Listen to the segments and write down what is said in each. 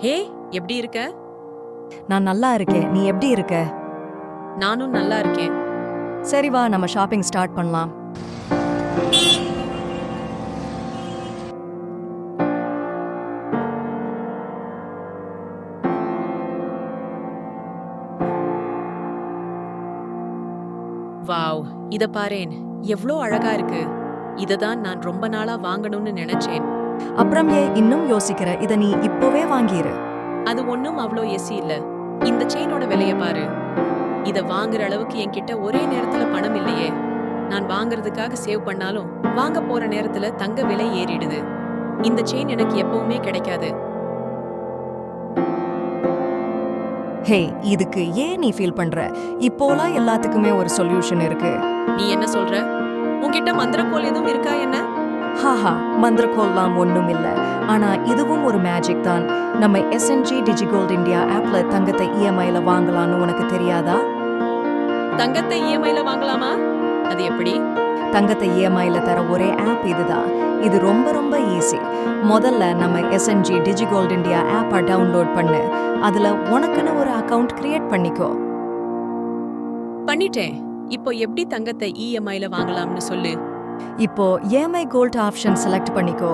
ஹே, எப்படி இருக்க? நான் நல்லா இருக்கேன். நீ எப்படி இருக்க? நானும் நல்லா இருக்கேன். சரி வா நம்ம ஷாப்பிங் ஸ்டார்ட் பண்ணலாம். வாவ், இத பாரேன். எவ்ளோ அழகா இருக்கு. இததான் நான் ரொம்ப நாளா வாங்கணும்னு நினைச்சேன். அப்புறம் இன்னும் யோசிக்கிற? இத நீ இப்போவே வாங்கிரு. அது ஒண்ணும் அவ்ளோ எசி இல்ல. இந்த செயினோட விலைய பாரு. இத வாங்குற அளவுக்கு என்கிட்ட ஒரே நேரத்துல பணம் இல்லையே. நான் வாங்குறதுக்காக சேவ் பண்ணாலும் வாங்க போற நேரத்துல தங்க விலை ஏறிடுது. இந்த செயின் எனக்கு எப்பவுமே கிடைக்காது. ஹே, இதுக்கு ஏன் நீ ஃபீல் பண்ற? இப்போலாம் எல்லாத்துக்குமே ஒரு சொல்யூஷன் இருக்கு. நீ என்ன சொல்ற? உன்கிட்ட மந்திரக்கோல் எதுவும் இருக்கா என்ன? ஹாஹா, மந்திரக்கோல்லாம் ஒண்ணும் இல்ல. ஆனா இதுவும் ஒரு மேஜிக் தான். நம்ம SNG டிஜிகோல்ட் இந்தியா ஆப்ல தங்கத்தை EMIல வாங்கலாம்னு உனக்கு தெரியாதா? தங்கத்தை EMIல வாங்கலாமா? அது எப்படி? தங்கத்தை EMIல தர ஒரே ஆப் இதுதான். இது ரொம்ப ரொம்ப ஈஸி. முதல்ல நம்ம SNG டிஜிகோல்ட் இந்தியா ஆப்பை டவுன்லோட் பண்ணு. அதுல உனக்குன்னு ஒரு அக்கவுண்ட் கிரியேட் பண்ணிக்கோ. பண்ணிட்டேன். இப்போ எப்படி தங்கத்தை EMIல வாங்கலாம்னு சொல்லு. இப்போ EMI கோல்ட் ஆப்ஷன் செலக்ட் பண்ணிக்கோ.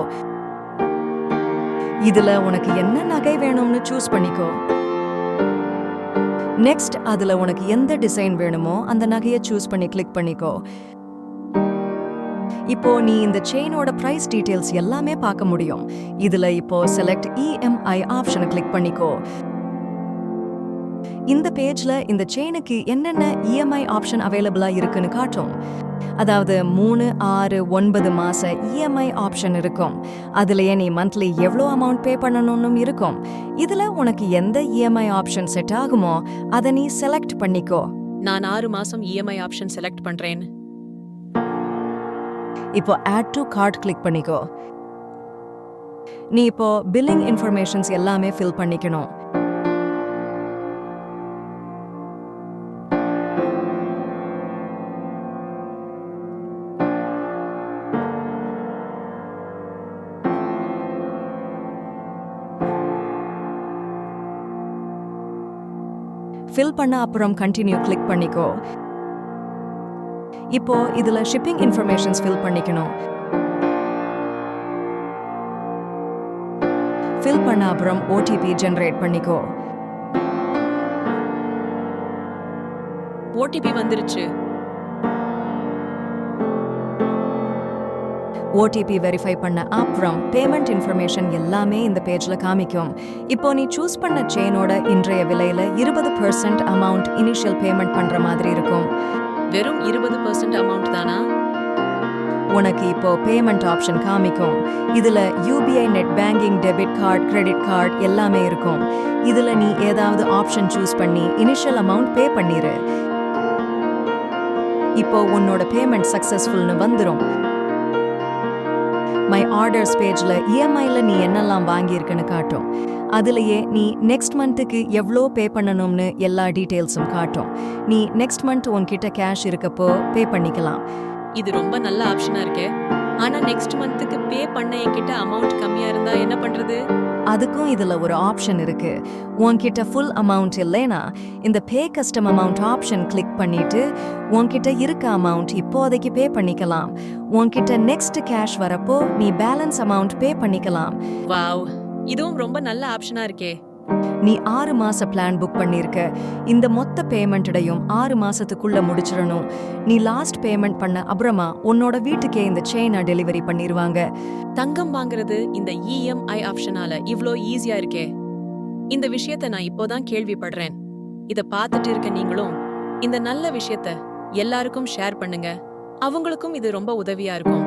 இதுல உனக்கு என்ன நகை வேணும்னு சூஸ் பண்ணிக்கோ. நெக்ஸ்ட் அதுல உனக்கு எந்த டிசைன் வேணுமோ அந்த நகையை சூஸ் பண்ணி கிளிக் பண்ணிக்கோ. இப்போ நீ இந்த செயினோட பிரைஸ் டீடைல்ஸ் எல்லாமே பார்க்க முடியும். இதுல இப்போ செலக்ட் EMI ஆப்ஷனை கிளிக் பண்ணிக்கோ. இந்த பேஜ்ல இந்த செயினுக்கு என்னென்ன EMI ஆப்ஷன் அவைலபிளா இருக்குன்னு காட்டும். அதாவது 3, 6, 9 மாச EMI ஆப்ஷன் இருக்கும். அதுலயே நீ மந்த்லி எவ்வளோ அமௌண்ட் பே பண்ணணும்னு இருக்கும். இதுல உனக்கு எந்த EMI ஆப்ஷன் செட் ஆகுமோ அதை நீ செலக்ட் பண்ணிக்கோ. நான் 6 மாசம் EMI ஆப்ஷன் செலக்ட் பண்றேன். இப்போ ஆட் டு கார்ட் கிளிக் பண்ணிக்கோ. நீ இப்போ பில்லிங் இன்ஃபர்மேஷன்ஸ் எல்லாமே ஃபில் பண்ணிக்கணும். ஃபில் பண்ண அப்புறம் கண்டினியூ கிளிக் பண்ணிக்கோ. இப்போ இதுல ஷிப்பிங் இன்ஃபர்மேஷன்ஸ் ஃபில் பண்ணிக்கணும். ஃபில் பண்ண அப்புறம் OTP ஜெனரேட் பண்ணிக்கோ. OTP வந்துருச்சு. OTP வெரிஃபை பண்ண அப்புறம் பேமெண்ட் இன்ஃபர்மேஷன் எல்லாமே இந்த பேஜ்ல காமிக்கும். இப்போ நீ சூஸ் பண்ண செயினோட இன்றைய விலையில 20% அமௌண்ட் இனிஷியல் பேமெண்ட் பண்ற மாதிரி இருக்கும். வெறும் 20% அமௌண்ட் தானா? உனக்கு இப்போ பேமெண்ட் ஆப்ஷன் காமிக்கும். இதுல UBI net banking, debit card, credit card எல்லாமே இருக்கும். இதுல நீ ஏதாவது ஆப்ஷன் சூஸ் பண்ணி இனிஷியல் அமௌண்ட் பே பண்ணிரு. இப்போ உன்னோட பேமெண்ட் சக்சஸ்ஃபுல்னு வந்துரும். மை ஆர்டர்ஸ் பேஜ்ல EMIல நீ என்னெல்லாம் வாங்கியிருக்குன்னு காட்டும். அதுலயே நீ நெக்ஸ்ட் மந்த்துக்கு எவ்வளோ பே பண்ணணும்னு எல்லா டீட்டெயில்ஸும் காட்டும். நீ நெக்ஸ்ட் மந்த் உன்கிட்ட கேஷ் இருக்கப்போ பே பண்ணிக்கலாம். இது ரொம்ப நல்ல ஆப்ஷனா இருக்கே. ஆனா நெக்ஸ்ட் மந்த்துக்கு பே பண்ண என்கிட்ட அமௌண்ட் கம்மியா இருந்தா என்ன பண்றது? அதுக்கும் இதுல ஒரு ஆப்ஷன் இருக்கு. உன்கிட்ட ஃபுல் அமௌண்ட் இல்லைனா இந்த பே கஸ்டம் அமௌண்ட் ஆப்ஷன் கிளிக் பண்ணிட்டு உன்கிட்ட இருக்க அமௌண்ட் இப்போதைக்கு பே பண்ணிக்கலாம். உன்கிட்ட நெக்ஸ்ட் கேஷ் வரப்போ நீ பேலன்ஸ் அமௌண்ட் பே பண்ணிக்கலாம். வாவ், இதுவும் ரொம்ப நல்ல ஆப்ஷனா இருக்கே. நீ 6 மாச பிளான் புக் பண்ணிருக்க. இந்த மொத்த பேமெண்ட்டையும் 6 மாசத்துக்குள்ள முடிச்சிடணும். நீ லாஸ்ட் பேமெண்ட் பண்ண அப்புறமா உன்னோட வீட்டுக்கே இந்த செயினை டெலிவரி பண்ணிருவாங்க. தங்கம் வாங்குறது இந்த EMI ஆப்ஷனால இவ்ளோ ஈஸியா இருக்கே. இந்த விஷயத்தை நான் இப்போதான் கேள்விப்படுறேன். இத பார்த்துட்டு இருக்க நீங்களும் இந்த நல்ல விஷயத்த எல்லாருக்கும் ஷேர் பண்ணுங்க. அவங்களுக்கும் இது ரொம்ப உதவியா இருக்கும்.